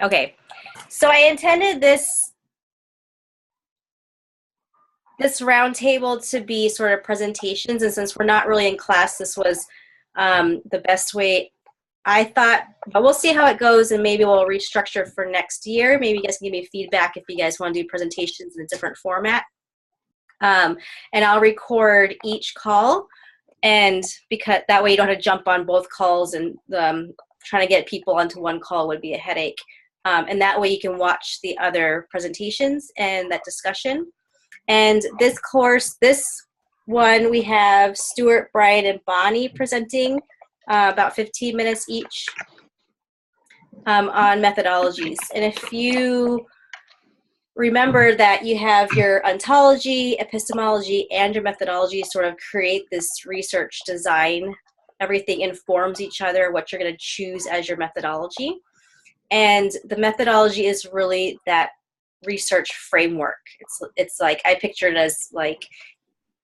Okay, so I intended this roundtable to be sort of presentations, and since we're not really in class, this was the best way. I thought, but we'll see how it goes, and maybe we'll restructure for next year. Maybe you guys can give me feedback if you guys want to do presentations in a different format. And I'll record each call, and because that way you don't have to jump on both calls, and trying to get people onto one call would be a headache. And that way you can watch the other presentations and that discussion. And this course, this one, we have Stuart, Brian, and Bonnie presenting about 15 minutes each on methodologies. And if you remember that you have your ontology, epistemology, and your methodology sort of create this research design. Everything informs each other, what you're going to choose as your methodology. And the methodology is really that research framework. It's like, I picture it as like,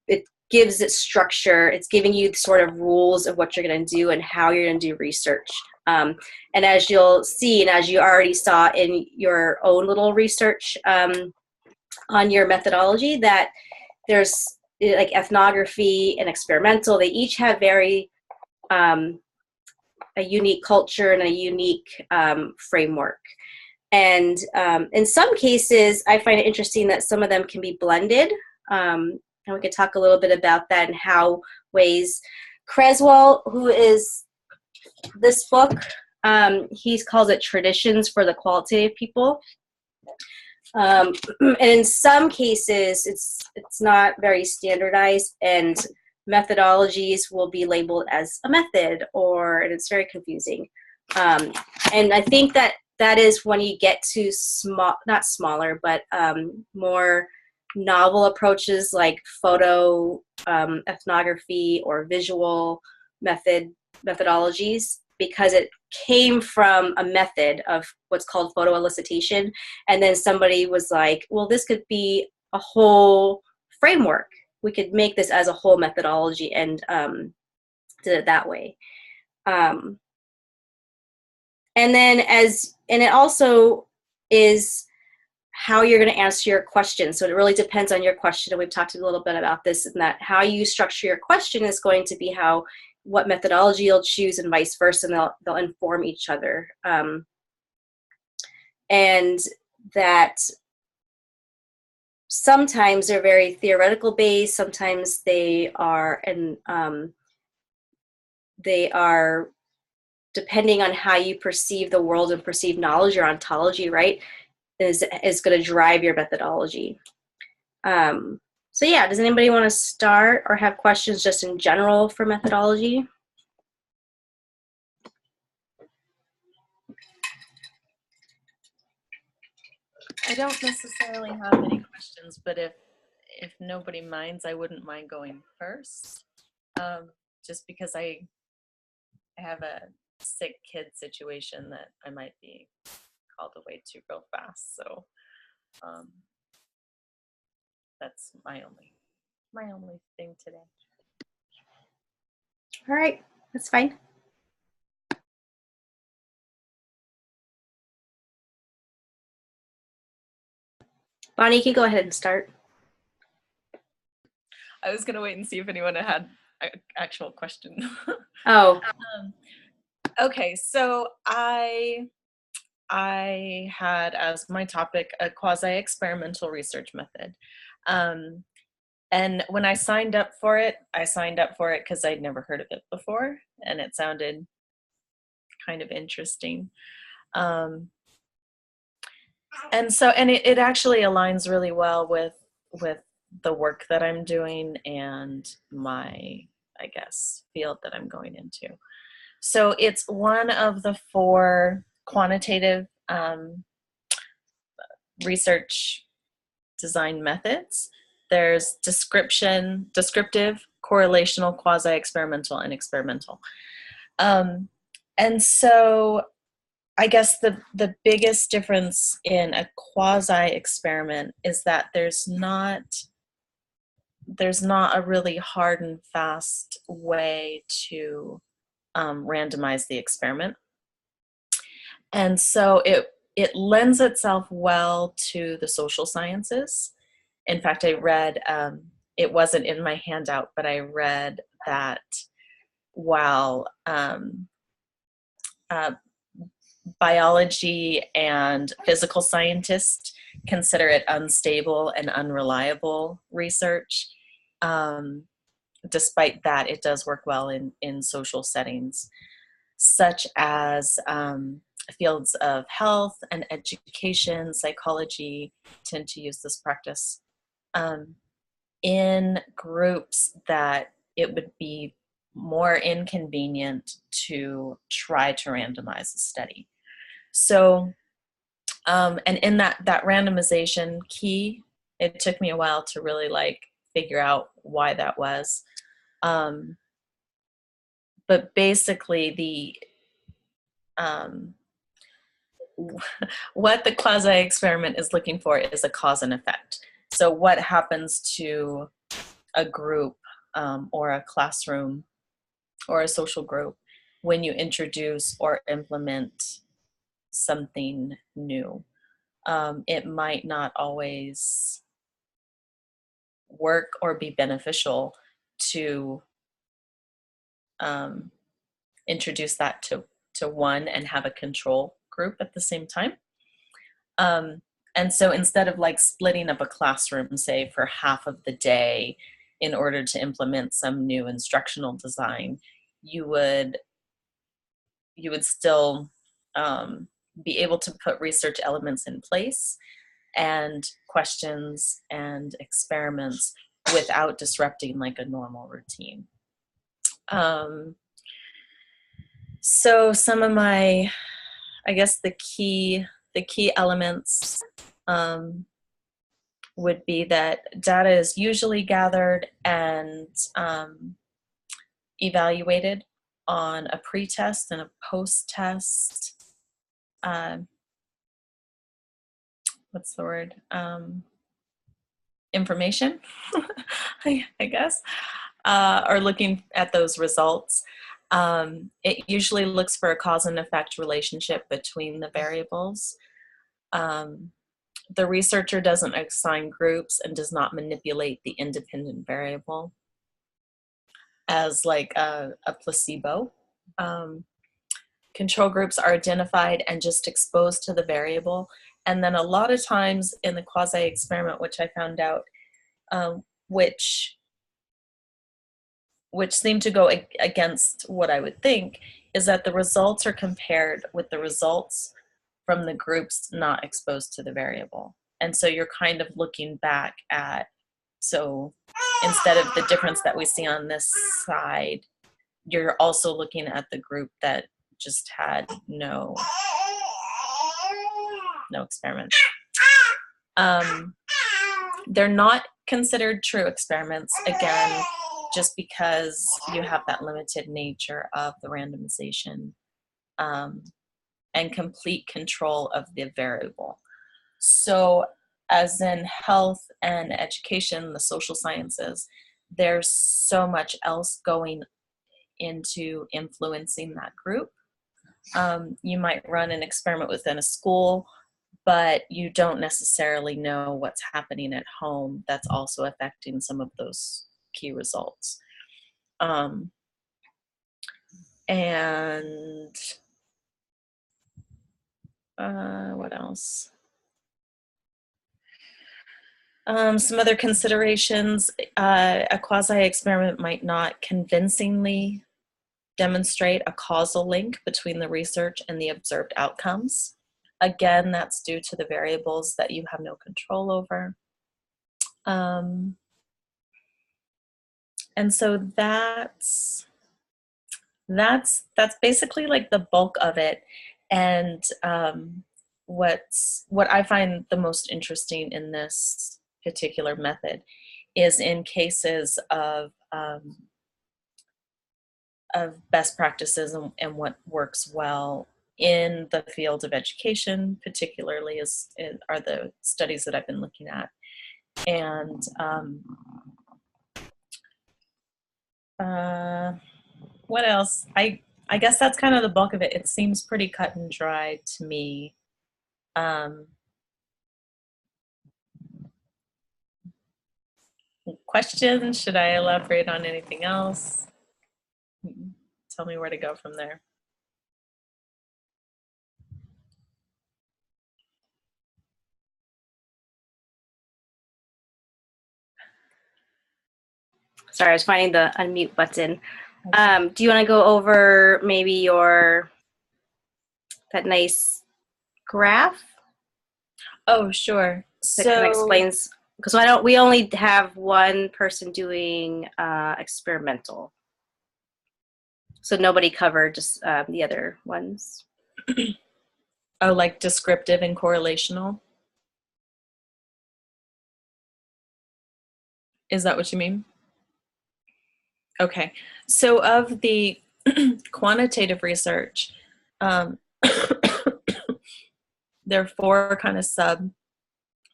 it gives it structure. It's giving you the sort of rules of what you're going to do and how you're going to do research. And as you'll see, and as you already saw in your own little research on your methodology, that there's like ethnography and experimental. They each have very a unique culture and a unique framework. And in some cases, I find it interesting that some of them can be blended. And we could talk a little bit about that and how ways. Creswell, who is this book, he calls it Traditions for the Qualitative People. And in some cases, it's not very standardized, and methodologies will be labeled as a method, and it's very confusing. And I think that is when you get to not smaller, but more novel approaches like photo ethnography or visual methodologies, because it came from a method of what's called photo elicitation, and then somebody was like, well, this could be a whole framework. We could make this as a whole methodology, and did it that way. And then it also is how you're going to answer your question. So it really depends on your question, and we've talked a little bit about this, and that how you structure your question is going to be what methodology you'll choose, and vice versa, and they'll inform each other. And that sometimes they're very theoretical based, sometimes they are, and they are, depending on how you perceive the world and perceive knowledge, your ontology, right, is going to drive your methodology. So yeah, does anybody want to start or have questions just in general for methodology? I don't necessarily have any questions, but if nobody minds, I wouldn't mind going first, just because I have a sick kid situation that I might be called away to real fast. So that's my only thing today. All right, that's fine. Bonnie, you can go ahead and start. I was going to wait and see if anyone had an actual question. Oh. Okay, so I had as my topic a quasi-experimental research method. And when I signed up for it because I'd never heard of it before, and it sounded kind of interesting. And it actually aligns really well with the work that I'm doing and my, I guess, field that I'm going into. So it's one of the 4 quantitative research design methods. There's descriptive, correlational, quasi-experimental, and experimental. And so I guess the biggest difference in a quasi-experiment is that there's not a really hard and fast way to randomize the experiment. And so it lends itself well to the social sciences. In fact, I read, it wasn't in my handout, but I read that while uh, biology and physical scientists consider it unstable and unreliable research, despite that, it does work well in social settings, such as fields of health and education, psychology tend to use this practice in groups that it would be more inconvenient to try to randomize a study. So, and in that randomization key, it took me a while to really like figure out why that was. But basically what the quasi experiment is looking for is a cause and effect. So what happens to a group or a classroom or a social group when you introduce or implement something new? It might not always work or be beneficial to introduce that to one and have a control group at the same time. And so instead of like splitting up a classroom, say for half of the day in order to implement some new instructional design, you would still be able to put research elements in place and questions and experiments without disrupting like a normal routine. So some of my, I guess the key elements would be that data is usually gathered and evaluated on a pre-test and a post-test, what's the word? Information, I guess, or looking at those results. It usually looks for a cause and effect relationship between the variables. The researcher doesn't assign groups and does not manipulate the independent variable as like a placebo. Control groups are identified and just exposed to the variable. And then a lot of times in the quasi-experiment, which I found out, which seem to go against what I would think, is that the results are compared with the results from the groups not exposed to the variable. And so you're kind of looking back at, so instead of the difference that we see on this side, you're also looking at the group that just had no experiments. They're not considered true experiments, again, just because you have that limited nature of the randomization and complete control of the variable. So as in health and education, the social sciences, there's so much else going into influencing that group. You might run an experiment within a school, but you don't necessarily know what's happening at home that's also affecting some of those key results. And what else? Some other considerations, a quasi-experiment might not convincingly demonstrate a causal link between the research and the observed outcomes. Again, that's due to the variables that you have no control over. And so that's basically like the bulk of it. And what I find the most interesting in this particular method is in cases of best practices and what works well in the field of education, particularly are the studies that I've been looking at. And what else? I guess that's kind of the bulk of it. It seems pretty cut and dry to me. Um, Questions? Should I elaborate on anything else? Tell me where to go from there. Sorry, I was finding the unmute button. Do you want to go over maybe that nice graph? Oh, sure. That kind of explains, because we only have one person doing experimental. So nobody covered just the other ones. Oh, like descriptive and correlational? Is that what you mean? Okay. So of the quantitative research, there are 4 kind of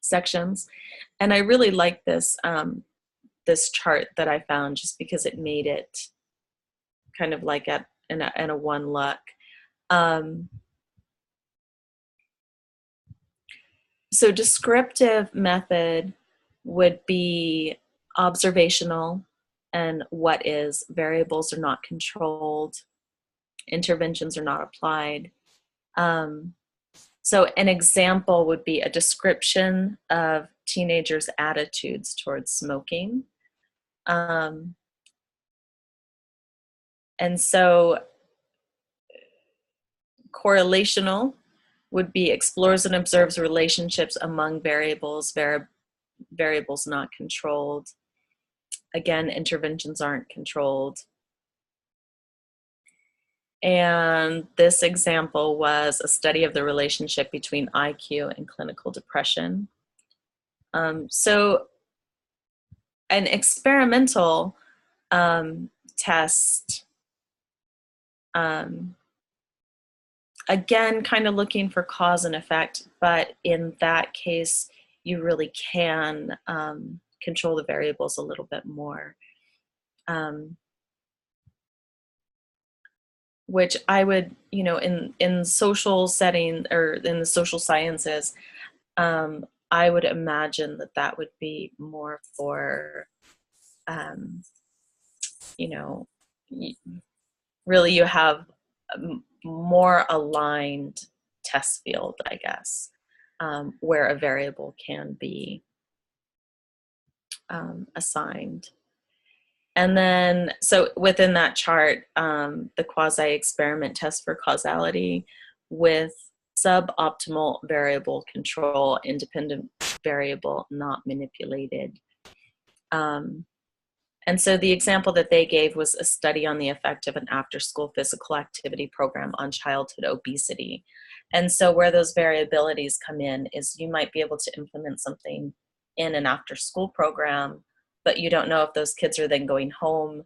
subsections, and I really like this this chart that I found just because it made it kind of like in a one look. So descriptive method would be observational and what is, variables are not controlled, interventions are not applied. So an example would be a description of teenagers' attitudes towards smoking. And so correlational would be explores and observes relationships among variables, variables not controlled. Again, interventions aren't controlled. And this example was a study of the relationship between IQ and clinical depression. So an experimental test, again, kind of looking for cause and effect, but in that case, you really can control the variables a little bit more. Which I would, in social setting or in the social sciences, I would imagine that would be more for, really you have more aligned test field, I guess, where a variable can be assigned. And then, so within that chart, the quasi-experiment test for causality with suboptimal variable control, independent variable not manipulated. And so the example that they gave was a study on the effect of an after-school physical activity program on childhood obesity. And so where those variabilities come in is you might be able to implement something in an after-school program, but you don't know if those kids are then going home,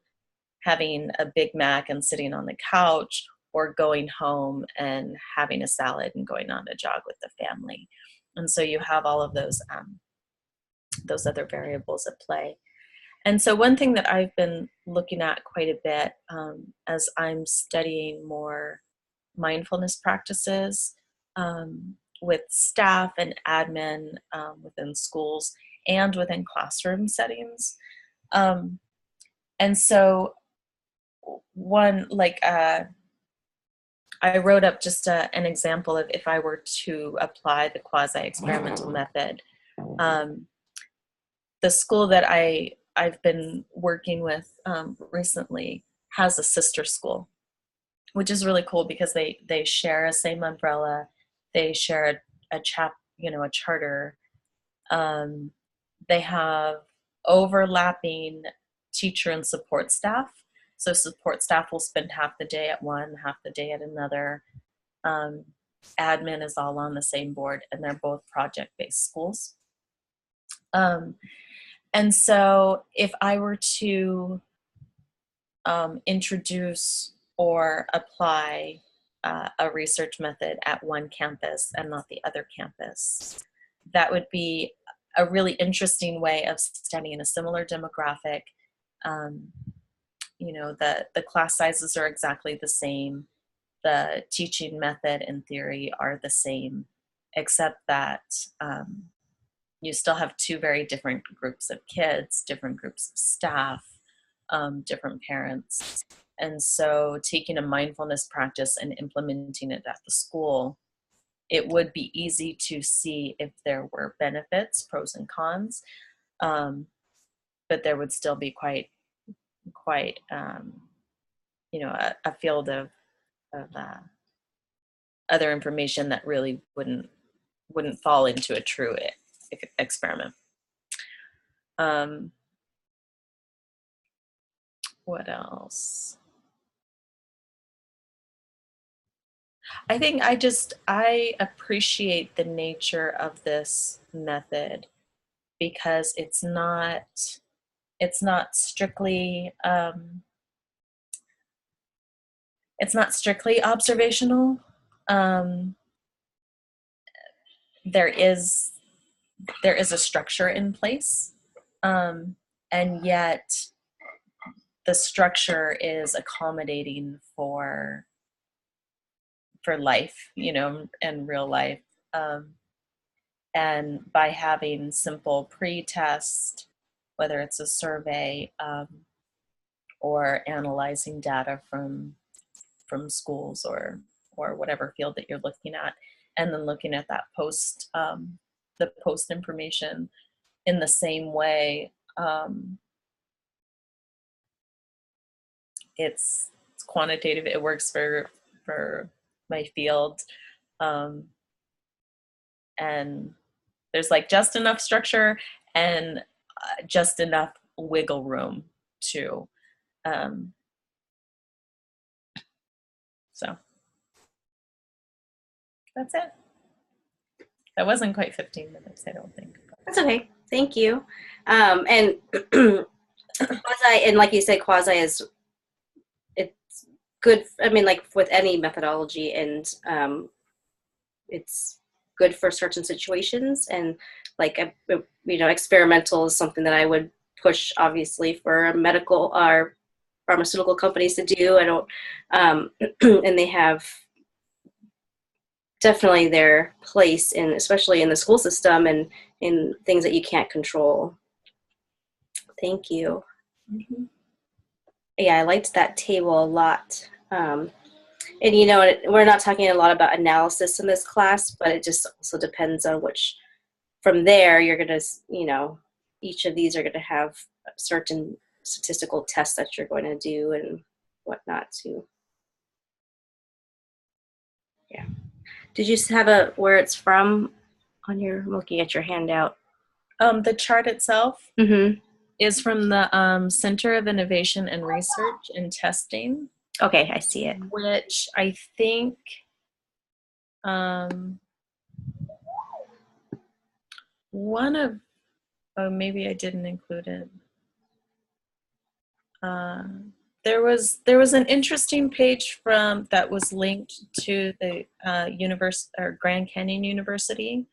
having a Big Mac and sitting on the couch, or going home and having a salad and going on a jog with the family. And so you have all of those other variables at play. And so one thing that I've been looking at quite a bit as I'm studying more mindfulness practices with staff and admin within schools and within classroom settings. And so I wrote up just an example of if I were to apply the quasi-experimental method. The school that I've been working with recently has a sister school, which is really cool because they share a same umbrella, they share a charter. They have overlapping teacher and support staff. So support staff will spend half the day at one, half the day at another. Admin is all on the same board, and they're both project-based schools. And so if I were to introduce or apply a research method at one campus and not the other campus, that would be a really interesting way of studying a similar demographic. The class sizes are exactly the same. The teaching method and theory are the same. except that you still have two very different groups of kids, different groups of staff, different parents. And so taking a mindfulness practice and implementing it at the school, it would be easy to see if there were benefits, pros and cons, but there would still be quite you know, a field of other information that really wouldn't fall into a true experiment. What else? I think I appreciate the nature of this method because it's not strictly observational. There is a structure in place, and yet the structure is accommodating for life, you know, and real life. And by having simple pre-test, whether it's a survey or analyzing data from schools or whatever field that you're looking at, and then looking at that the post information in the same way, it's quantitative. It works for my field, and there's like just enough structure and just enough wiggle room too. So that's it. That wasn't quite 15 minutes, I don't think. That's okay. Thank you. And quasi, and like you said, quasi is, it's good. I mean, like with any methodology, and it's good for certain situations. And like, you know, experimental is something that I would push, obviously, for medical or pharmaceutical companies to do. I don't, and they have definitely their place in, especially in the school system and in things that you can't control. Thank you. Mm-hmm. Yeah, I liked that table a lot. And you know, we're not talking a lot about analysis in this class, but it just also depends on which, from there, you're going to, you know, each of these are going to have certain statistical tests that you're going to do and whatnot too. Yeah. Did you have a where it's from on your, I'm looking at your handout? The chart itself Mm-hmm. is from the Center of Innovation and Research and Testing. Okay, I see it. Which I think one of, oh, maybe I didn't include it. There was an interesting page from that was linked to the Grand Canyon University.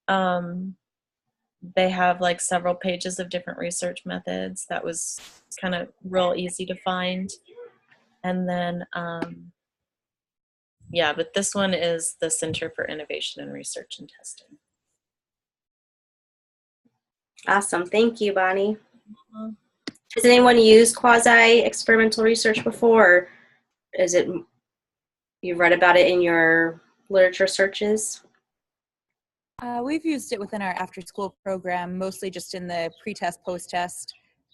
They have like several pages of different research methods. That was kind of real easy to find. And then, yeah, but this one is the Center for Innovation and Research and Testing. Awesome. Thank you, Bonnie. Mm-hmm. Has anyone used quasi-experimental research before? Or is it, you've read about it in your literature searches? We've used it within our after-school program, mostly just in the pre-test, post-test.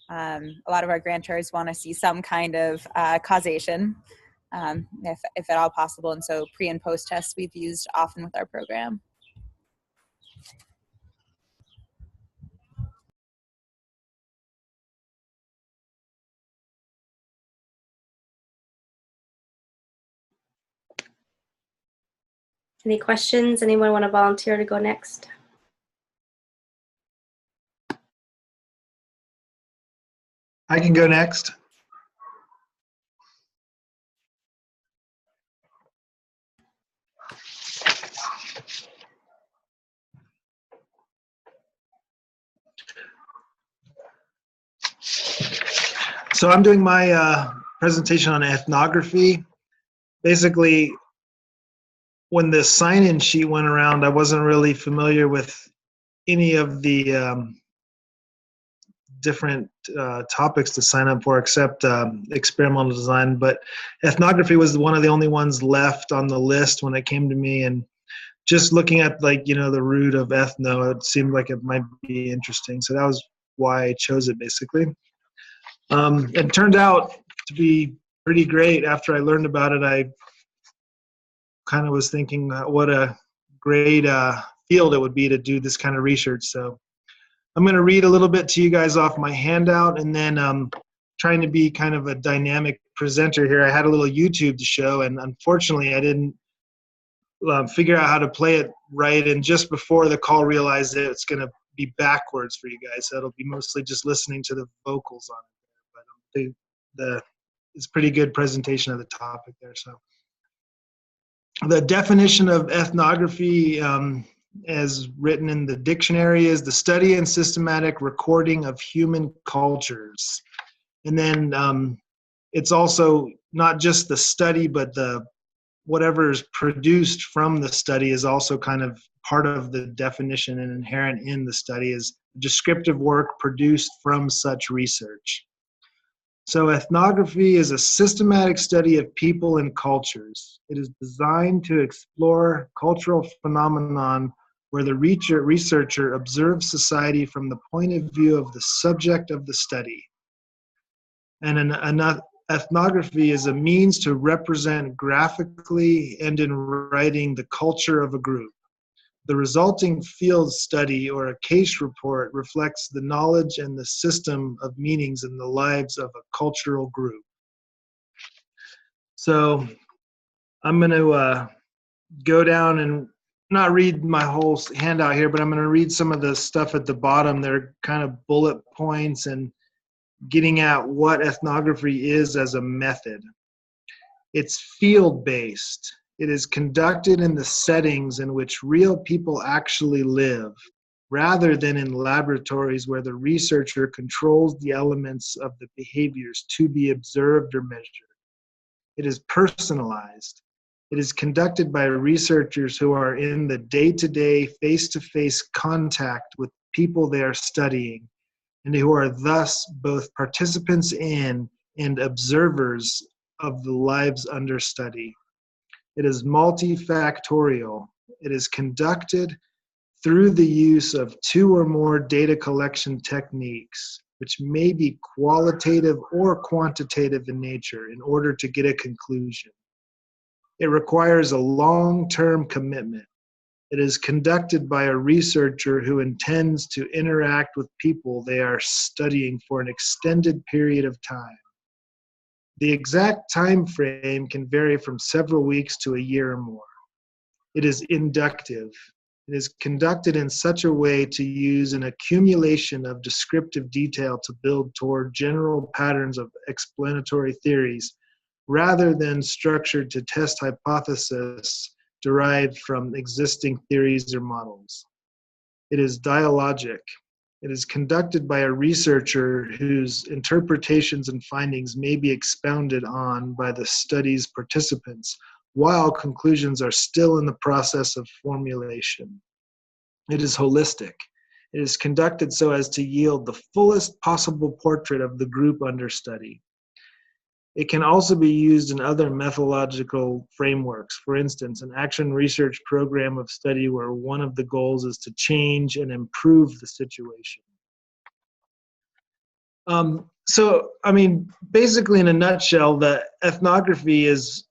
A lot of our grantors want to see some kind of causation, if at all possible, and so pre- and post-tests we've used often with our program. Any questions? Anyone want to volunteer to go next? I can go next. So I'm doing my presentation on ethnography. Basically, when the sign-in sheet went around, I wasn't really familiar with any of the different topics to sign up for except experimental design. But ethnography was one of the only ones left on the list when it came to me. And just looking at the root of ethno, it seemed like it might be interesting. So that was why I chose it basically. It turned out to be pretty great. After I learned about it, I kind of was thinking what a great field it would be to do this kind of research. So I'm going to read a little bit to you guys off my handout, and then trying to be kind of a dynamic presenter here. I had a little YouTube to show, and unfortunately I didn't figure out how to play it right, and just before the call realized that it's going to be backwards for you guys, so it'll be mostly just listening to the vocals on it. But it's a pretty good presentation of the topic there. So the definition of ethnography, as written in the dictionary, is the study and systematic recording of human cultures. And then it's also not just the study, but whatever is produced from the study is also kind of part of the definition, and inherent in the study is descriptive work produced from such research. So ethnography is a systematic study of people and cultures. It is designed to explore cultural phenomenon where the researcher observes society from the point of view of the subject of the study. And an ethnography is a means to represent graphically and in writing the culture of a group. The resulting field study or a case report reflects the knowledge and the system of meanings in the lives of a cultural group. So I'm going to go down and not read my whole handout here, but I'm going to read some of the stuff at the bottom. They're kind of bullet points and getting at what ethnography is as a method. It's field-based. It is conducted in the settings in which real people actually live, rather than in laboratories where the researcher controls the elements of the behaviors to be observed or measured. It is personalized. It is conducted by researchers who are in the day-to-day, face-to-face contact with people they are studying, and who are thus both participants in and observers of the lives under study. It is multifactorial. It is conducted through the use of two or more data collection techniques, which may be qualitative or quantitative in nature, in order to get a conclusion. It requires a long-term commitment. It is conducted by a researcher who intends to interact with people they are studying for an extended period of time. The exact time frame can vary from several weeks to a year or more. It is inductive. It is conducted in such a way to use an accumulation of descriptive detail to build toward general patterns of explanatory theories, rather than structured to test hypotheses derived from existing theories or models. It is dialogic. It is conducted by a researcher whose interpretations and findings may be expounded on by the study's participants, while conclusions are still in the process of formulation. It is holistic. It is conducted so as to yield the fullest possible portrait of the group under study. It can also be used in other methodological frameworks. For instance, an action research program of study where one of the goals is to change and improve the situation. So, I mean, basically in a nutshell, the ethnography is,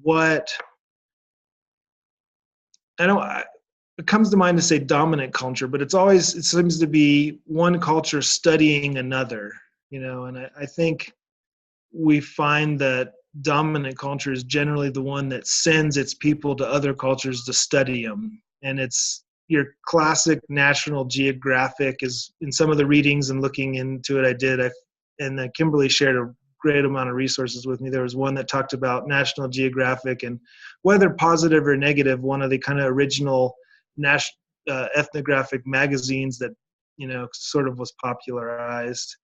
what, it comes to mind to say dominant culture, but it seems to be one culture studying another, and I think we find that dominant culture is generally the one that sends its people to other cultures to study them. And it's your classic National Geographic is in some of the readings and looking into it I did, and Kimberly shared a great amount of resources with me. There was one that talked about National Geographic, and whether positive or negative, one of the kind of original ethnographic magazines that, sort of was popularized.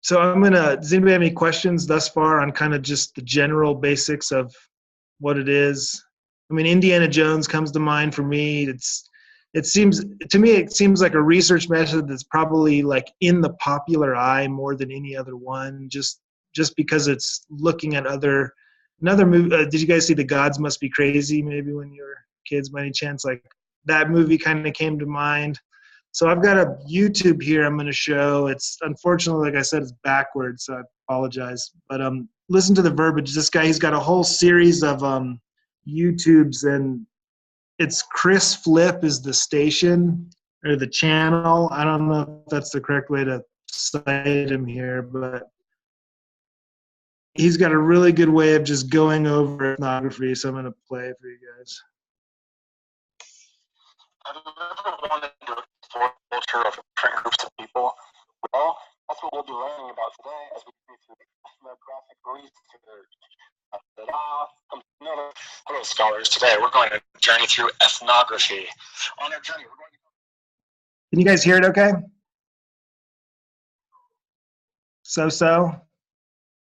So does anybody have any questions thus far on kind of just the general basics of what it is. I mean, Indiana Jones comes to mind for me. It seems to me it seems like a research method that's probably like in the popular eye more than any other one. Just because it's looking at another movie. Did you guys see The Gods Must Be Crazy? Maybe when you were kids, by any chance? Like that movie kind of came to mind. So I've got a YouTube here I'm going to show. It's unfortunately, like I said, it's backwards, so I apologize. But listen to the verbiage. This guy, he's got a whole series of YouTubes, and it's Chris Flip is the station or the channel. I don't know if that's the correct way to cite him here, but he's got a really good way of just going over ethnography, so I'm going to play it for you guys. Have you ever wanted to explore the culture of different groups of people? Well, that's what we'll be learning about today as we go through ethnographic research. Hello, scholars. Today we're going to journey through ethnography. On our journey, we're going to... Can you guys hear it okay? So?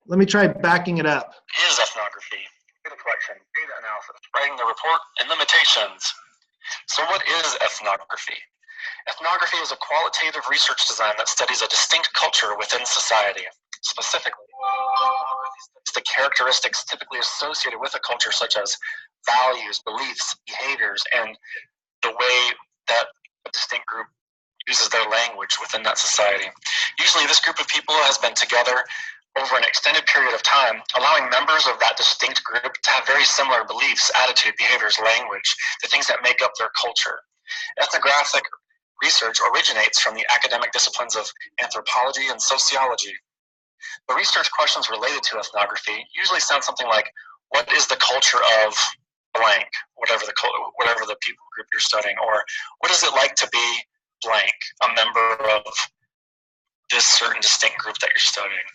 Let me try backing it up. Is ethnography data collection, data analysis, writing the report, and limitations. So what is ethnography? Ethnography is a qualitative research design that studies a distinct culture within society. Specifically, ethnography studies the characteristics typically associated with a culture, such as values, beliefs, behaviors, and the way that a distinct group uses their language within that society. Usually this group of people has been together over an extended period of time, allowing members of that distinct group to have very similar beliefs, attitude, behaviors, language, the things that make up their culture. Ethnographic research originates from the academic disciplines of anthropology and sociology. The research questions related to ethnography usually sound something like, what is the culture of blank, whatever the people group you're studying, or what is it like to be blank, a member of this certain distinct group that you're studying.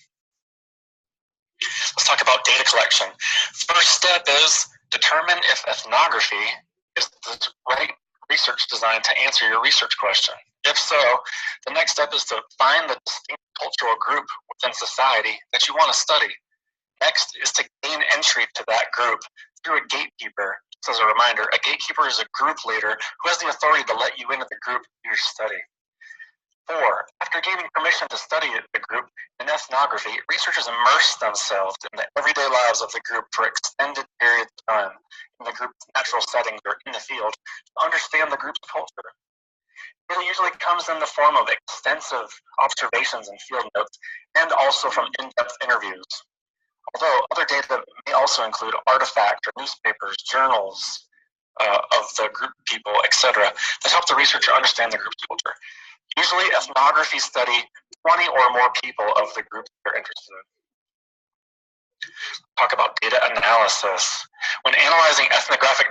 Let's talk about data collection. First step is determine if ethnography is the right research design to answer your research question. If so, the next step is to find the distinct cultural group within society that you want to study. Next is to gain entry to that group through a gatekeeper. Just as a reminder, a gatekeeper is a group leader who has the authority to let you into the group you're studying. 4. After gaining permission to study the group in ethnography, researchers immerse themselves in the everyday lives of the group for extended periods of time in the group's natural settings or in the field to understand the group's culture. It usually comes in the form of extensive observations and field notes, and also from in-depth interviews. Although other data may also include artifacts or newspapers, journals of the group people, etc., that help the researcher understand the group's culture. Usually, ethnography study 20 or more people of the group they're interested in. Talk about data analysis. When analyzing ethnographic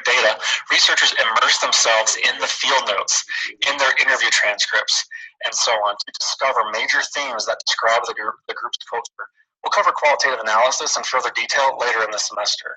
data, researchers immerse themselves in the field notes, in their interview transcripts, and so on to discover major themes that describe the group's culture. We'll cover qualitative analysis in further detail later in the semester.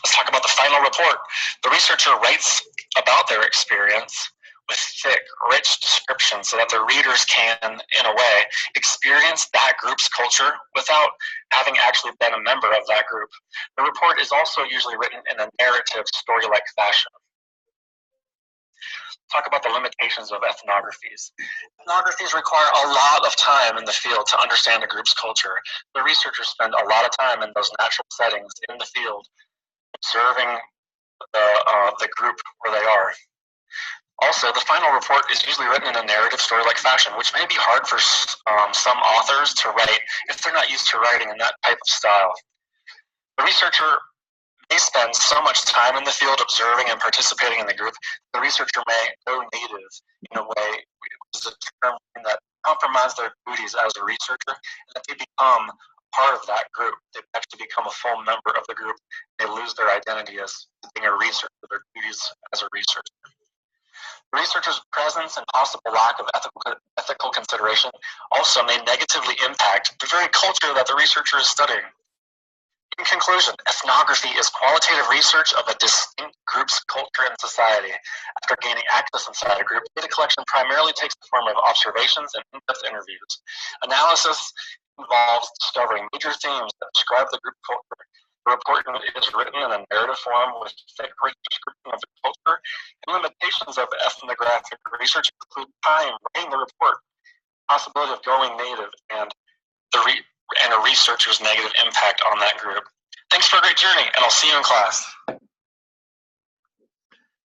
Let's talk about the final report. The researcher writes about their experience with thick, rich descriptions so that the readers can, in a way, experience that group's culture without having actually been a member of that group. The report is also usually written in a narrative, story-like fashion. Talk about the limitations of ethnographies. Ethnographies require a lot of time in the field to understand a group's culture. The researchers spend a lot of time in those natural settings in the field, observing the group where they are. Also, the final report is usually written in a narrative story-like fashion, which may be hard for some authors to write if they're not used to writing in that type of style. The researcher may spend so much time in the field observing and participating in the group, the researcher may go native in a way, which is a term that compromise their duties as a researcher, and that they become part of that group. They actually become a full member of the group. They lose their identity as being a researcher, their duties as a researcher. The researcher's presence and possible lack of ethical consideration also may negatively impact the very culture that the researcher is studying. In conclusion, ethnography is qualitative research of a distinct group's culture and society. After gaining access inside a group, data collection primarily takes the form of observations and in-depth interviews. Analysis involves discovering major themes that describe the group culture. The report is written in a narrative form with thick description of the culture, and limitations of ethnographic research include time writing the report, possibility of going native, and a researcher's negative impact on that group. Thanks for a great journey, and I'll see you in class.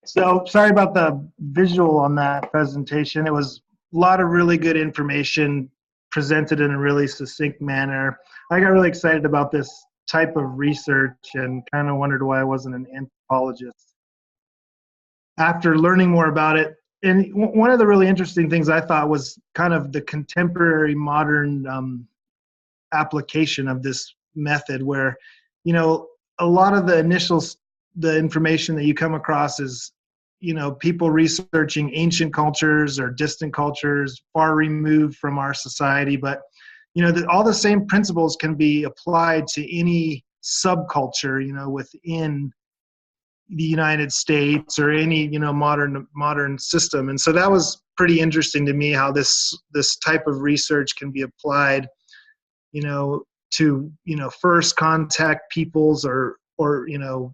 So sorry about the visual on that presentation. It was a lot of really good information presented in a really succinct manner. I got really excited about this type of research and kind of wondered why I wasn't an anthropologist. After learning more about it, and one of the really interesting things I thought was kind of the contemporary modern application of this method where, you know, a lot of the information that you come across is, you know, people researching ancient cultures or distant cultures far removed from our society, but you know, all the same principles can be applied to any subculture, you know, within the United States or any, you know, modern system. And so that was pretty interesting to me, how this type of research can be applied, you know, to, you know, first contact peoples or you know,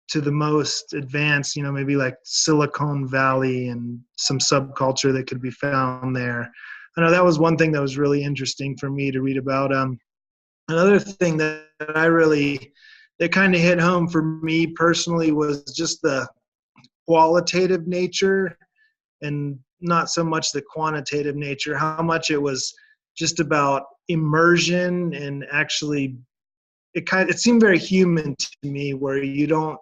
to the most advanced, you know, maybe like Silicon Valley and some subculture that could be found there. I know that was one thing that was really interesting for me to read about. Another thing that kind of hit home for me personally was just the qualitative nature and not so much the quantitative nature, how much it was just about immersion and actually it seemed very human to me, where you're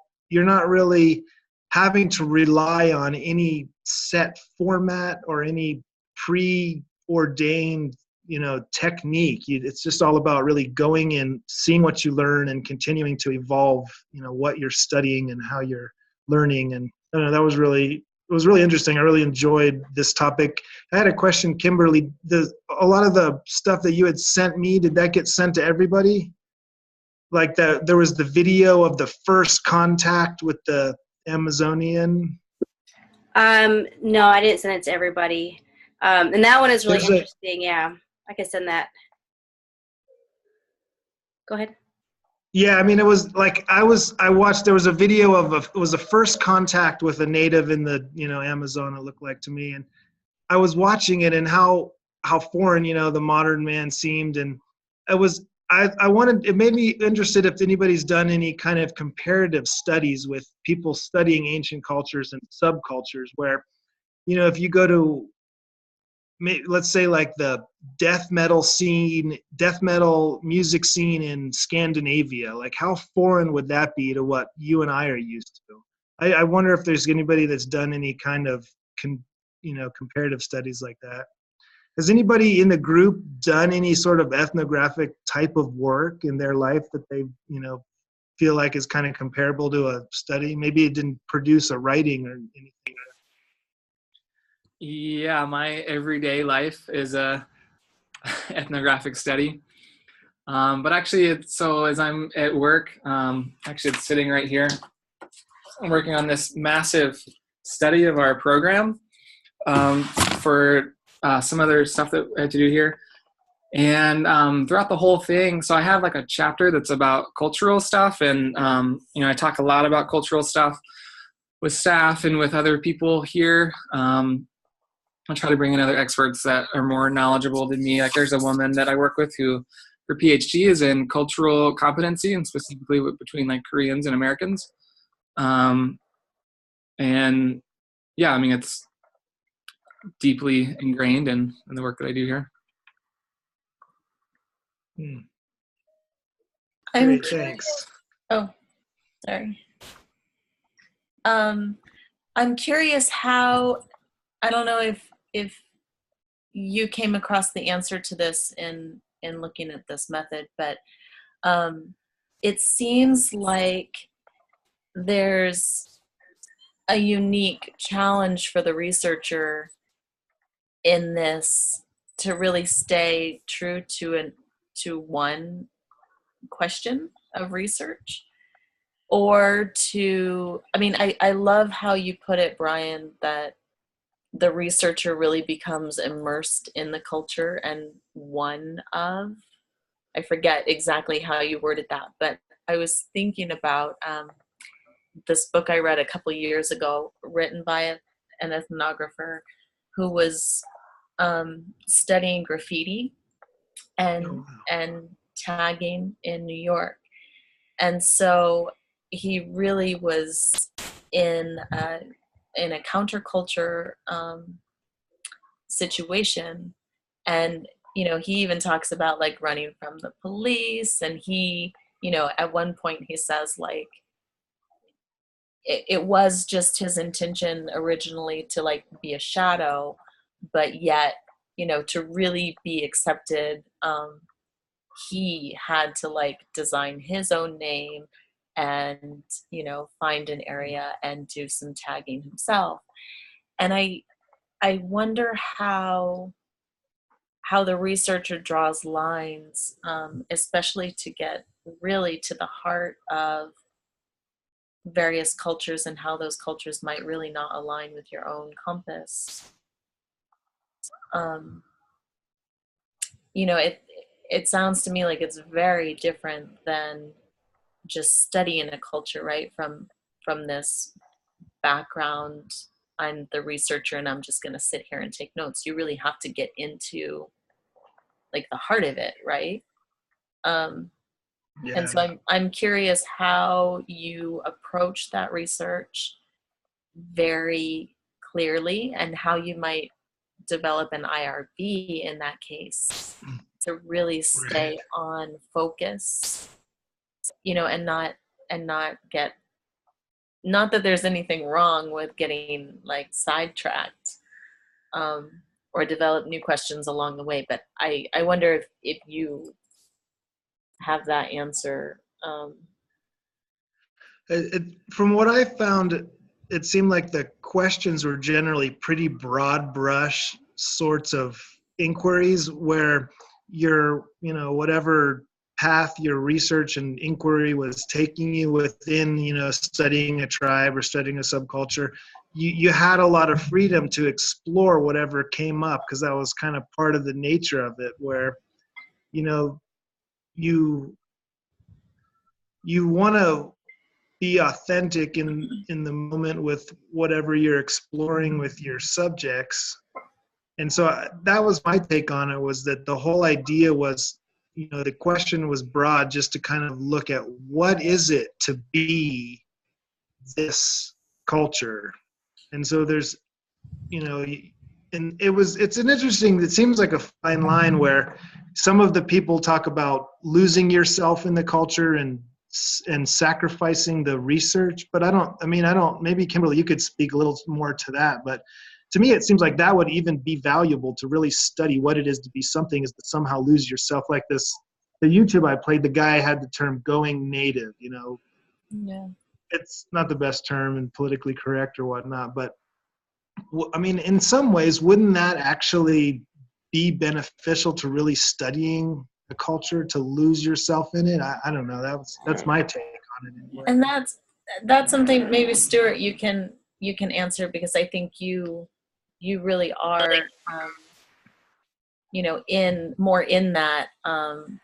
not really having to rely on any set format or any preordained, you know, technique. It's just all about really going and seeing what you learn and continuing to evolve, you know, what you're studying and how you're learning. And I don't know, it was really interesting. I really enjoyed this topic. I had a question, Kimberly. A lot of the stuff that you had sent me, did that get sent to everybody? Like there was the video of the first contact with the Amazonian. No, I didn't send it to everybody. And that one is really interesting. Yeah, I can send that. Go ahead. Yeah, I mean, it was like I watched. There was a video of it was a first contact with a native in the, you know, Amazon. It looked like to me, and I was watching it and how foreign, you know, the modern man seemed, and it made me interested if anybody's done any kind of comparative studies with people studying ancient cultures and subcultures, where, you know, if you go to, let's say, like the death metal music scene in Scandinavia, like how foreign would that be to what you and I are used to? I wonder if there's anybody that's done any kind of comparative studies like that. Has anybody in the group done any sort of ethnographic type of work in their life that they, you know, feel like is kind of comparable to a study? Maybe it didn't produce a writing or anything. Yeah, my everyday life is a ethnographic study. But actually, as I'm at work, actually it's sitting right here. I'm working on this massive study of our program for some other stuff that I had to do here. And throughout the whole thing, so I have like a chapter that's about cultural stuff. And, you know, I talk a lot about cultural stuff with staff and with other people here. I try to bring in other experts that are more knowledgeable than me. Like there's a woman that I work with who her PhD is in cultural competency, and specifically between like Koreans and Americans. And yeah, I mean, it's deeply ingrained in the work that I do here. Great, thanks. Oh, sorry. I'm curious how, I don't know if you came across the answer to this in looking at this method, but it seems like there's a unique challenge for the researcher in this to really stay true to one question of research, or to, I mean, I love how you put it, Brian, that the researcher really becomes immersed in the culture and one of, I forget exactly how you worded that, but I was thinking about this book I read a couple years ago, written by an ethnographer who was studying graffiti and tagging in New York. And so he really was in a counterculture situation. And, you know, he even talks about like running from the police. And he, you know, at one point he says like, it was just his intention originally to like be a shadow, but yet, you know, to really be accepted, he had to like design his own name and, you know, find an area and do some tagging himself. And I wonder how the researcher draws lines, especially to get really to the heart of various cultures and how those cultures might really not align with your own compass. You know, it sounds to me like it's very different than just studying a culture, right? From this background, I'm the researcher and I'm just going to sit here and take notes. You really have to get into like the heart of it, right? And so I'm curious how you approach that research very clearly and how you might develop an IRB in that case to really stay on focus, you know, and not get, not that there's anything wrong with getting like sidetracked, or develop new questions along the way, but I wonder if you have that answer. From what I found, it seemed like the questions were generally pretty broad brush sorts of inquiries where your, you know, whatever path your research and inquiry was taking you within, you know, studying a tribe or studying a subculture, you had a lot of freedom to explore whatever came up, because that was kind of part of the nature of it, where, you know, you want to be authentic in the moment with whatever you're exploring with your subjects. And so that was my take on it, was that the whole idea was, you know, the question was broad, just to kind of look at what is it to be this culture. And so there's, you know, and it's an interesting, it seems like a fine line where some of the people talk about losing yourself in the culture and sacrificing the research, but I don't, maybe Kimberly, you could speak a little more to that, but to me, it seems like that would even be valuable, to really study what it is to be something, is to somehow lose yourself. Like the YouTube I played, the guy had the term going native, you know. Yeah. It's not the best term and politically correct or whatnot, but I mean, in some ways, wouldn't that actually be beneficial to really studying a culture, to lose yourself in it? I don't know. That's my take on it anyway. And that's something maybe Stuart you can answer, because I think you really are, you know, more in that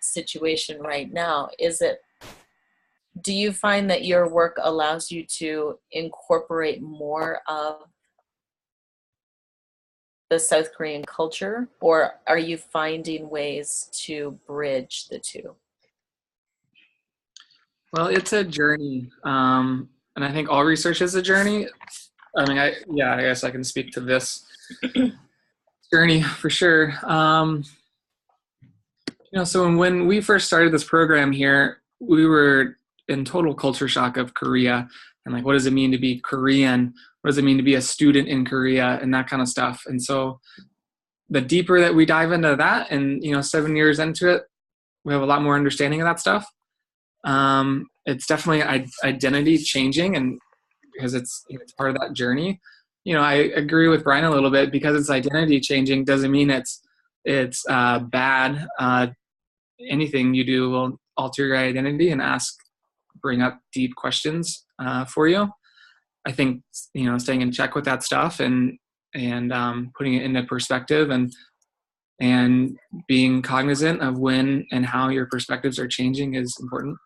situation right now. Do you find that your work allows you to incorporate more of the South Korean culture, or are you finding ways to bridge the two? Well, it's a journey, and I think all research is a journey. I mean, I guess I can speak to this journey for sure. You know, so when we first started this program here, we were in total culture shock of Korea, and like, what does it mean to be Korean? What does it mean to be a student in Korea, and that kind of stuff. And so the deeper that we dive into that, and, you know, 7 years into it, we have a lot more understanding of that stuff. It's definitely identity changing, and because it's part of that journey. You know, I agree with Brian a little bit, because it's identity changing doesn't mean it's bad. Anything you do will alter your identity and bring up deep questions for you. I think, you know, staying in check with that stuff and and putting it into perspective, and being cognizant of when and how your perspectives are changing is important.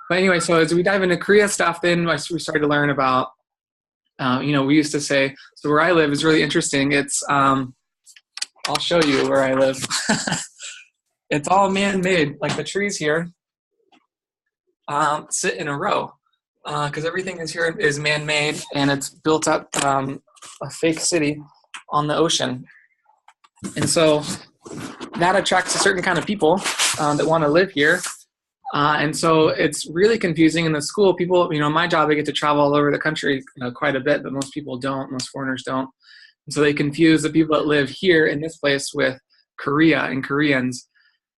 But anyway, so as we dive into Korea stuff, then we started to learn about, we used to say, so where I live is really interesting. It's, I'll show you where I live. It's all man-made, like the trees here sit in a row because everything is here is man-made, and it's built up a fake city on the ocean. And so that attracts a certain kind of people that want to live here. And so it's really confusing in the school. People, my job, I get to travel all over the country quite a bit, but most people don't, most foreigners don't. And so they confuse the people that live here in this place with Korea and Koreans.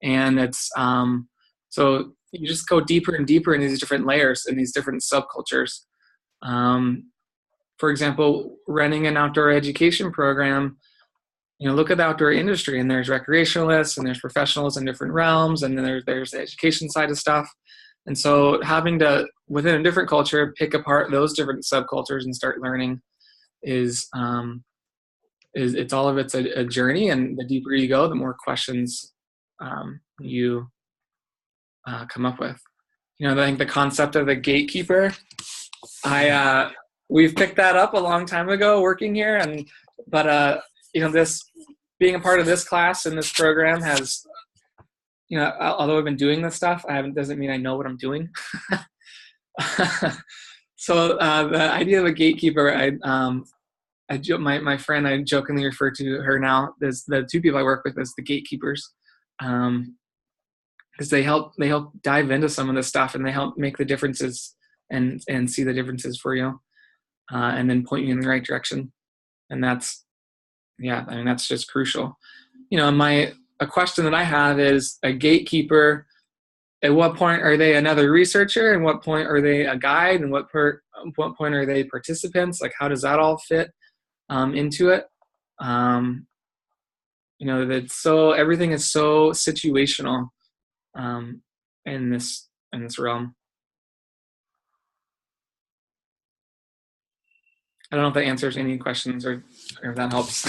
And it's, so you just go deeper and deeper in these different layers and these different subcultures. For example, running an outdoor education program, look at the outdoor industry, and there's recreationalists and there's professionals in different realms, and then there's the education side of stuff. And so having to, within a different culture, pick apart those different subcultures and start learning it's all of it's a journey, and the deeper you go, the more questions you come up with. I think the concept of the gatekeeper, we've picked that up a long time ago working here, but this being a part of this class and this program has, although I've been doing this stuff, doesn't mean I know what I'm doing. So the idea of a gatekeeper, my friend, I jokingly refer to her now. There's the two people I work with as the gatekeepers, because they help dive into some of this stuff, and they help make the differences and see the differences for you, and then point you in the right direction. And that's just crucial. A question that I have is, a gatekeeper, at what point are they another researcher, and what point are they a guide, and what point are they participants? Like, how does that all fit into it? Everything is so situational in this realm. I don't know if that answers any questions or if that helps.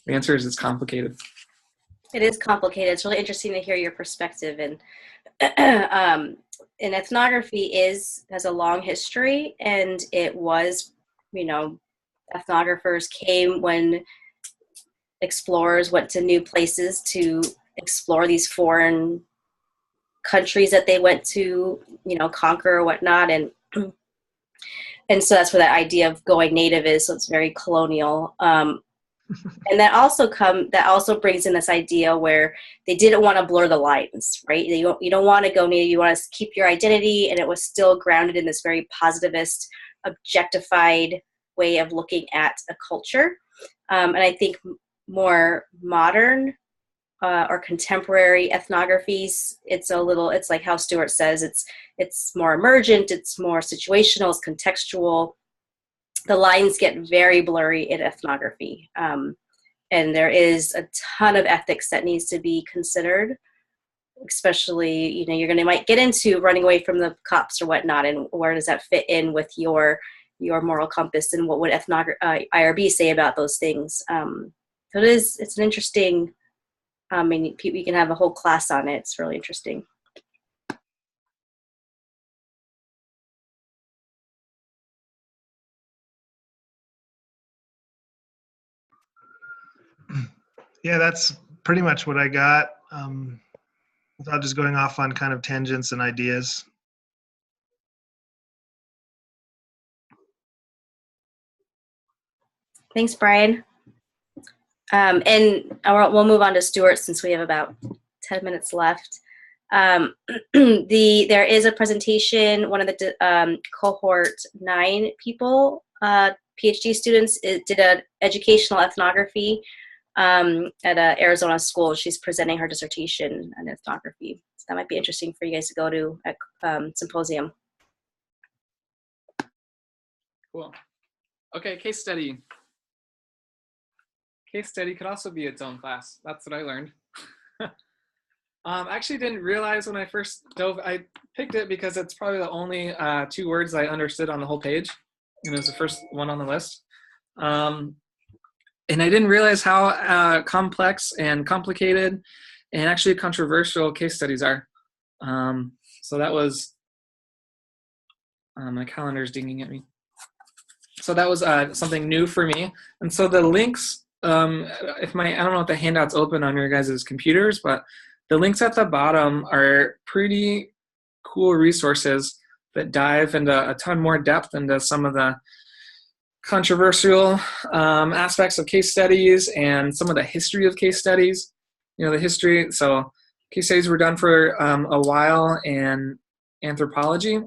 The answer is it's complicated. It is complicated. It's really interesting to hear your perspective. And ethnography has a long history, and it was, ethnographers came when explorers went to new places to explore these foreign countries that they went to, conquer or whatnot. And so that's where that idea of going native is. So it's very colonial. And that also brings in this idea where they didn't want to blur the lines, right? You don't want to go native. You want to keep your identity, and it was still grounded in this very positivist, objectified way of looking at a culture. And I think more modern or contemporary ethnographies, it's like how Stuart says, it's more emergent, it's more situational, it's contextual. The lines get very blurry in ethnography. And there is a ton of ethics that needs to be considered, especially, you might get into running away from the cops or whatnot, and where does that fit in with your moral compass, and what would IRB say about those things? So it's an interesting, we can have a whole class on it. It's really interesting. Yeah, that's pretty much what I got, without just going off on kind of tangents and ideas. Thanks, Brian. And we'll move on to Stuart since we have about 10 minutes left. There is a presentation. One of the cohort 9 people, PhD students, did an educational ethnography at an Arizona school. She's presenting her dissertation on ethnography. So that might be interesting for you guys to go to at symposium. Cool. Okay, case study. Case study could also be its own class. That's what I learned. Actually didn't realize when I first dove, I picked it because it's probably the only 2 words I understood on the whole page. and it was the first one on the list. And I didn't realize how complex and complicated and actually controversial case studies are. So that was, my calendar's dinging at me. So that was something new for me. And so the links, I don't know if the handout's open on your guys' computers, but the links at the bottom are pretty cool resources that dive into a ton more depth into some of the controversial aspects of case studies and some of the history of case studies. The history. So case studies were done for a while in anthropology.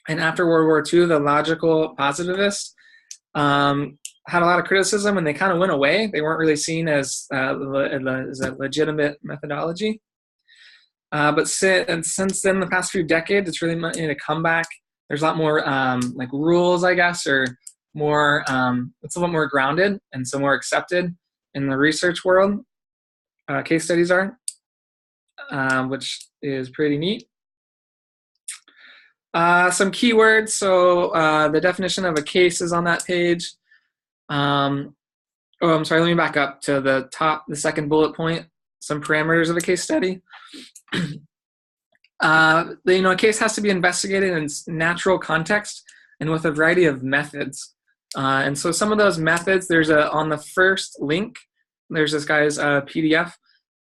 And after World War II, the logical positivists had a lot of criticism, and they kind of went away. They weren't really seen as a legitimate methodology. But since then, the past few decades, it's really made a comeback. There's a lot more like rules, I guess, or more. It's a lot more grounded and so more accepted in the research world. Case studies are, which is pretty neat. Some keywords. So the definition of a case is on that page. I'm sorry, let me back up to the top, the second bullet point, some parameters of a case study. A case has to be investigated in natural context and with a variety of methods. And so some of those methods, there's on the first link, there's this guy's PDF.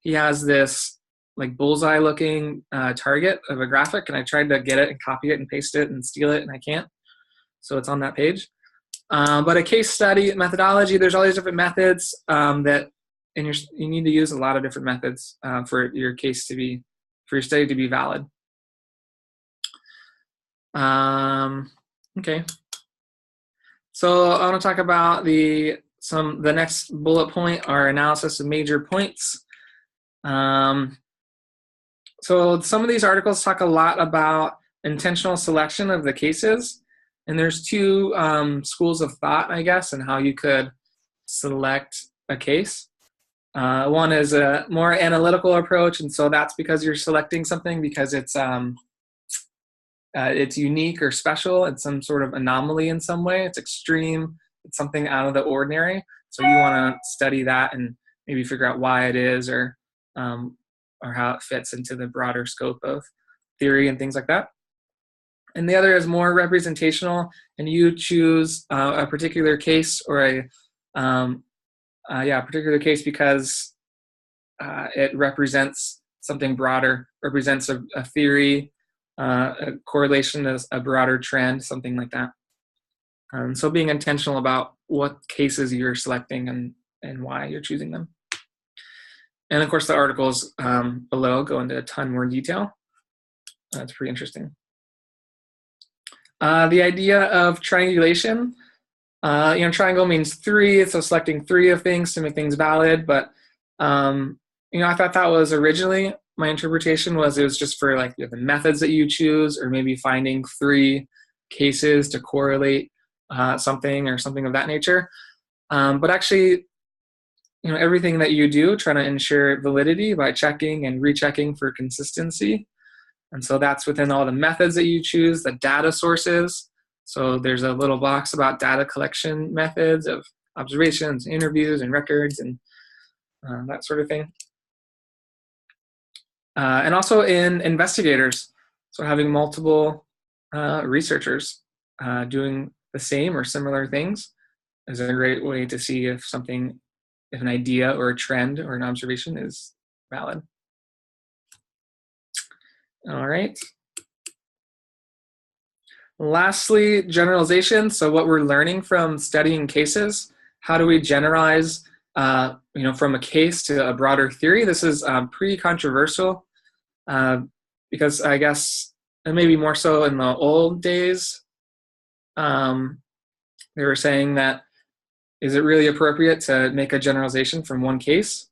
He has this like bullseye looking target of a graphic, and I tried to get it and copy it and paste it and steal it, and I can't. So it's on that page. But a case study methodology, there's all these different methods you need to use a lot of different methods for your study to be valid. Okay. So I want to talk about the next bullet point, our analysis of major points. So some of these articles talk a lot about intentional selection of the cases. And there's two schools of thought, I guess, and how you could select a case. One is a more analytical approach, and so that's because you're selecting something because it's unique or special. It's some sort of anomaly in some way. It's extreme. It's something out of the ordinary. So you want to study that and maybe figure out why it is or how it fits into the broader scope of theory and things like that. And the other is more representational, and you choose a particular case or a particular case because it represents something broader, represents a theory, a correlation to a broader trend, something like that. So being intentional about what cases you're selecting and why you're choosing them. And of course, the articles below go into a ton more detail. That's pretty interesting. The idea of triangulation. Triangle means three, so selecting three of things to make things valid. But I thought that was originally my interpretation was it was just for like the methods that you choose, or maybe finding three cases to correlate something or something of that nature. But actually, everything that you do, trying to ensure validity by checking and rechecking for consistency. And so that's within all the methods that you choose, the data sources. So there's a little box about data collection methods of observations, interviews, and records, and that sort of thing. And also in investigators. So having multiple researchers doing the same or similar things is a great way to see if an idea or a trend or an observation is valid. All right. Lastly, generalization. So what we're learning from studying cases, how do we generalize, from a case to a broader theory? This is pretty controversial because I guess, and maybe more so in the old days, they were saying that, is it really appropriate to make a generalization from one case?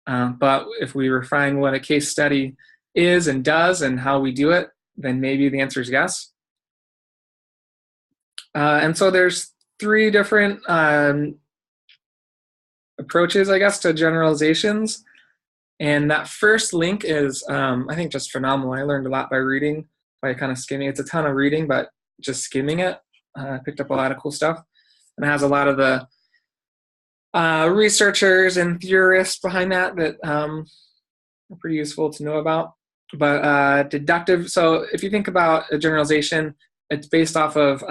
But if we refine what a case study is and does and how we do it, then maybe the answer is yes. And so there's three different approaches, I guess, to generalizations. And that first link is, I think, just phenomenal. I learned a lot by reading, by kind of skimming. It's a ton of reading, but just skimming it. picked up a lot of cool stuff, and it has a lot of the researchers and theorists behind that are pretty useful to know about. But deductive, so if you think about a generalization, it's based off of,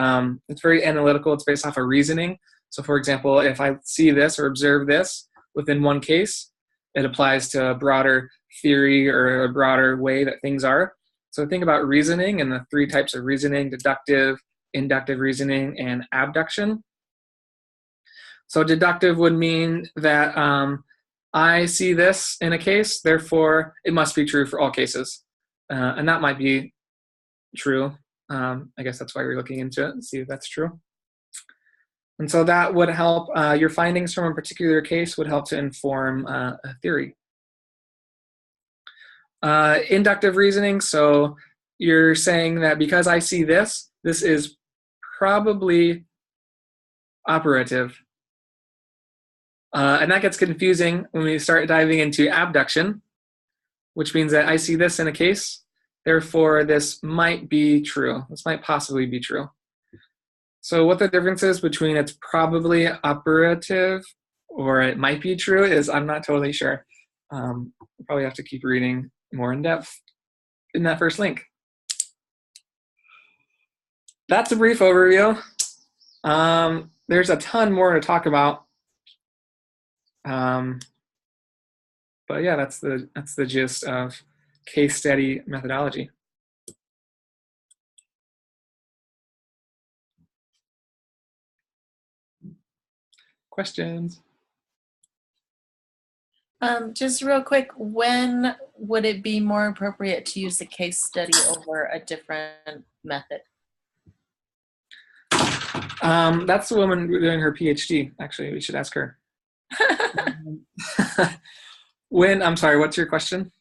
it's very analytical, it's based off of reasoning. So for example, if I see this or observe this within one case, it applies to a broader theory or a broader way that things are. So think about reasoning and the 3 types of reasoning: deductive, inductive reasoning, and abduction. So deductive would mean that I see this in a case, therefore it must be true for all cases. And that might be true. I guess that's why we're looking into it and see if that's true. And so that would help, your findings from a particular case would help to inform a theory. Inductive reasoning, so you're saying that because I see this, this is probably operative. And that gets confusing when we start diving into abduction, which means that I see this in a case, therefore this might be true. This might possibly be true. So what the difference is between it's probably operative or it might be true is I'm not totally sure. We'll probably have to keep reading more in depth in that first link. That's a brief overview. There's a ton more to talk about. But yeah, that's the gist of case study methodology. Questions? Just real quick, when would it be more appropriate to use a case study over a different method? That's the woman doing her PhD. Actually, we should ask her. I'm sorry, what's your question?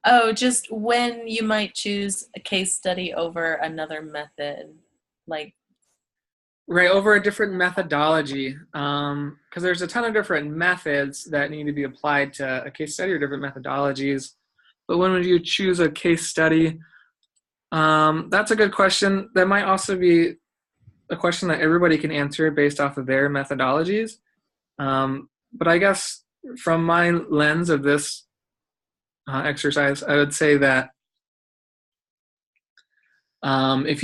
Oh, just when you might choose a case study over another method, like. Right, over a different methodology, because there's a ton of different methods that need to be applied to a case study or different methodologies. But when would you choose a case study? That's a good question. That might also be a question that everybody can answer based off of their methodologies. But I guess from my lens of this exercise, I would say that if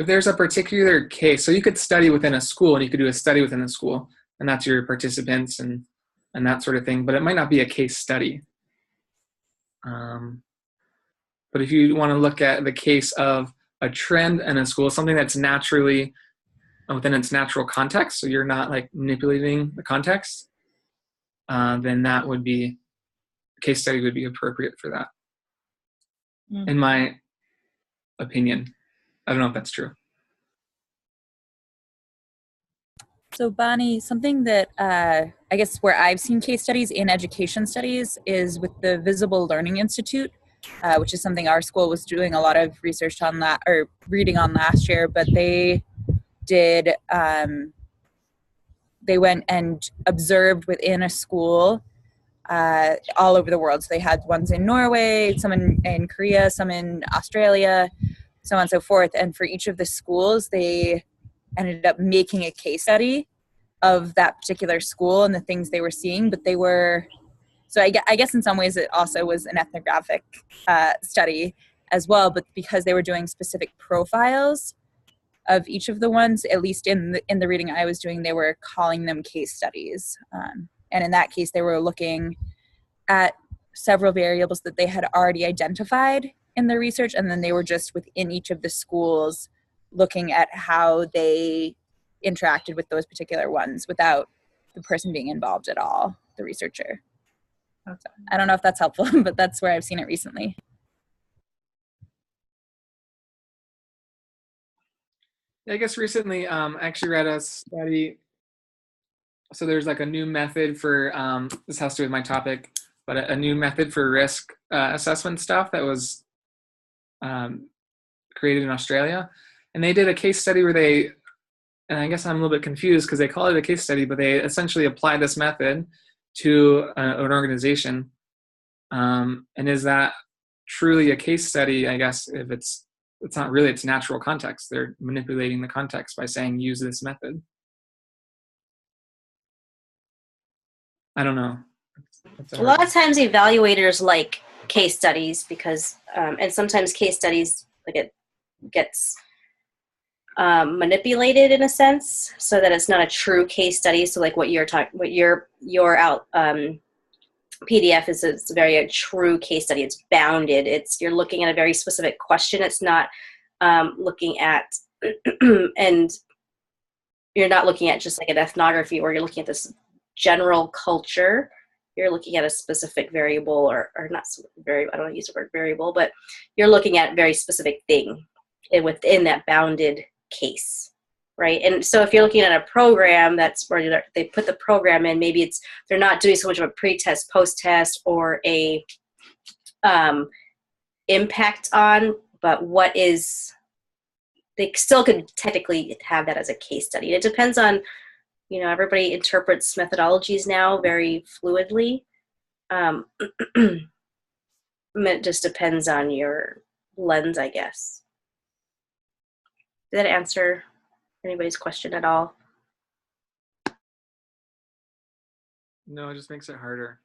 there's a particular case, so you could study within a school and you could do a study within a school, and that's your participants and that sort of thing, but it might not be a case study. But if you want to look at the case of a trend in a school, something that's naturally within its natural context, so you're not like manipulating the context, then that would be, a case study would be appropriate for that, in my opinion. I don't know if that's true. So Bonnie, something that I guess where I've seen case studies in education studies is with the Visible Learning Institute, which is something our school was doing a lot of research on that, or reading on last year, but they did, they went and observed within a school all over the world. So they had ones in Norway, some in Korea, some in Australia, so on and so forth. And for each of the schools, they ended up making a case study of that particular school and the things they were seeing. But they were, so I guess in some ways it also was an ethnographic study as well. But because they were doing specific profiles of each of the ones, at least in the reading I was doing, they were calling them case studies. And in that case, they were looking at several variables that they had already identified in their research, and then they were just within each of the schools looking at how they interacted with those particular ones without the person being involved at all, the researcher. So, I don't know if that's helpful, but that's where I've seen it recently. I guess recently I actually read a study. So there's like a new method for, this has to do with my topic, but a new method for risk assessment stuff that was created in Australia. And they did a case study where they, and I guess I'm a little bit confused because they call it a case study, but they essentially applied this method to an organization. And is that truly a case study, I guess, if it's it's not really, it's natural context. They're manipulating the context by saying, use this method. I don't know. A lot of times evaluators like case studies because, and sometimes case studies, like it gets manipulated in a sense so that it's not a true case study. So like what you're talking, what your out PDF is, it's a true case study. It's bounded. You're looking at a very specific question. It's not looking at, and you're not looking at just like an ethnography where you're looking at this general culture. You're looking at a specific variable or not very, I don't want to use the word variable, but you're looking at a very specific thing within that bounded case, right? And so if you're looking at a program, that's where they put the program in, maybe they're not doing so much of a pre-test, post-test, or a impact on, but they still could technically have that as a case study. It depends on, everybody interprets methodologies now very fluidly. It just depends on your lens, I guess. Did that answer anybody's question at all? No, it just makes it harder.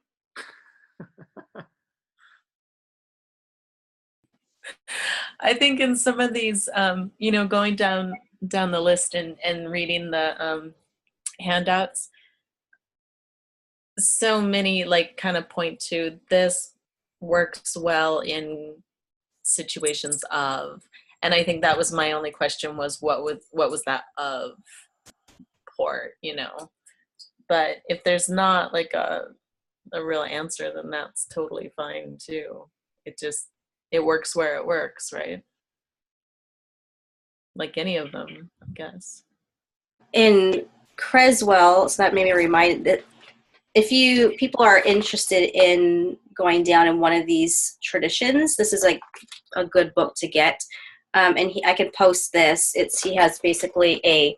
I think in some of these, going down the list and reading the handouts, so many like kind of point to this works well in situations of, and I think that was my only question was what was that of port, but if there's not like a real answer, then that's totally fine too. It works where it works, right? Like any of them, I guess. In Creswell, so that made me reminded that if people are interested in going down in one of these traditions, this is like a good book to get. And I can post this. He has basically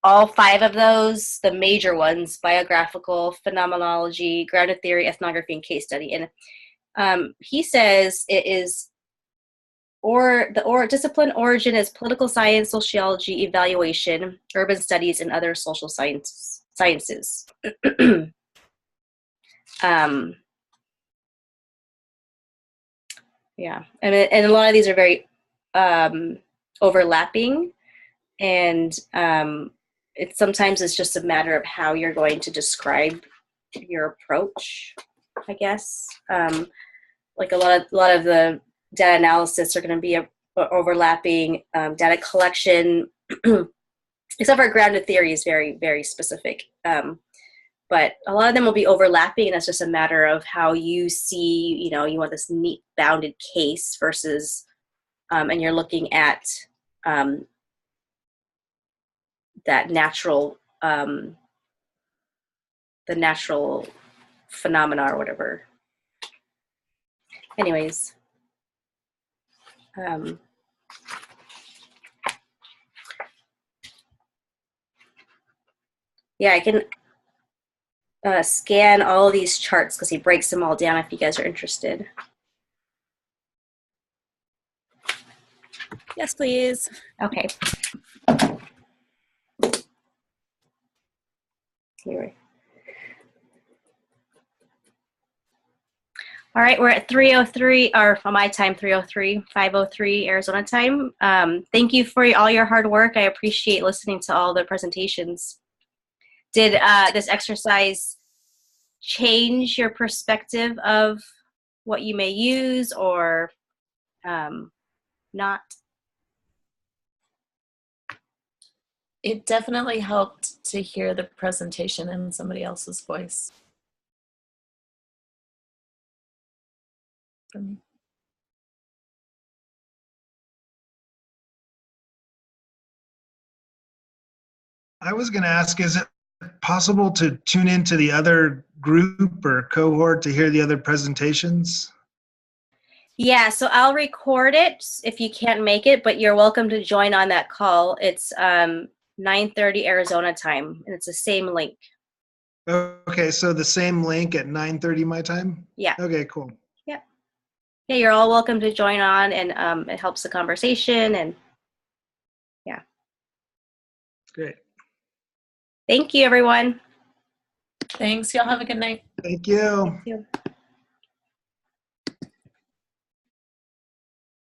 all 5 of those, the major ones: biographical, phenomenology, grounded theory, ethnography, and case study. And he says it is the discipline origin is political science, sociology, evaluation, urban studies, and other social sciences. Yeah, and a lot of these are very overlapping, and sometimes it's just a matter of how you're going to describe your approach, I guess. Like a lot of the data analysis are going to be overlapping. Data collection, except for grounded theory, is very, very specific. But a lot of them will be overlapping, and it's just a matter of how you see, you want this neat bounded case versus, and you're looking at that natural, the natural phenomena or whatever. Anyways. Yeah, I can scan all these charts because he breaks them all down if you guys are interested. Yes, please. Okay. Here. All right, we're at 3:03, or for my time, 3:03, 5:03 Arizona time. Thank you for all your hard work. I appreciate listening to all the presentations. Did this exercise change your perspective of what you may use or not? It definitely helped to hear the presentation in somebody else's voice. For me. I was going to ask, is it possible to tune into the other group or cohort to hear the other presentations? Yeah, so I'll record it if you can't make it, but you're welcome to join on that call. It's 9:30 Arizona time, and it's the same link. Okay, so the same link at 9:30 my time? Yeah. Okay, cool. Yep. Yeah, you're all welcome to join on, and it helps the conversation. And yeah. Great. Thank you, everyone. Thanks. Y'all have a good night. Thank you. Thank you.